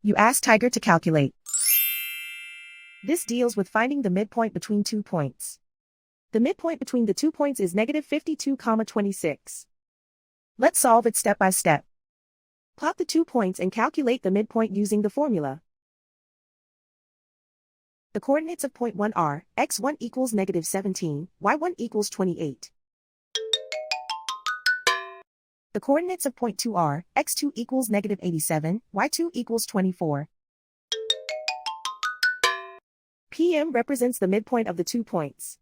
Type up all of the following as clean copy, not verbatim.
You ask Tiger to calculate. This deals with finding the midpoint between 2 points. The midpoint between the 2 points is -52,26. Let's solve it step by step. Plot the 2 points and calculate the midpoint using the formula. The coordinates of point 1 are x1 equals -17, y1 equals 28. The coordinates of point 2 are x2 equals -87, y2 equals 24. PM represents the midpoint of the 2 points.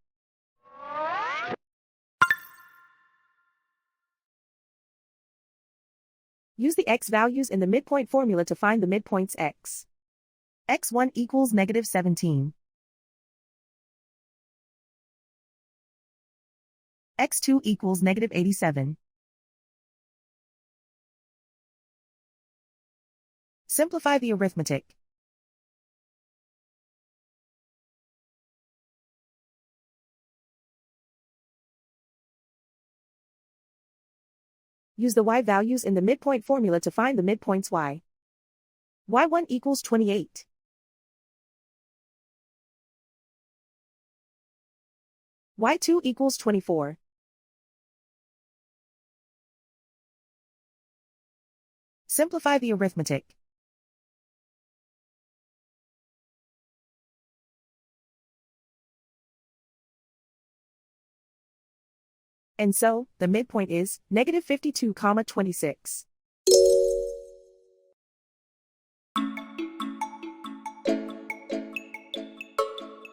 Use the x values in the midpoint formula to find the midpoints x. x1 equals -17. x2 equals -87. Simplify the arithmetic. Use the y values in the midpoint formula to find the midpoints y. y1 equals 28. y2 equals 24. Simplify the arithmetic. And so, the midpoint is -52,26.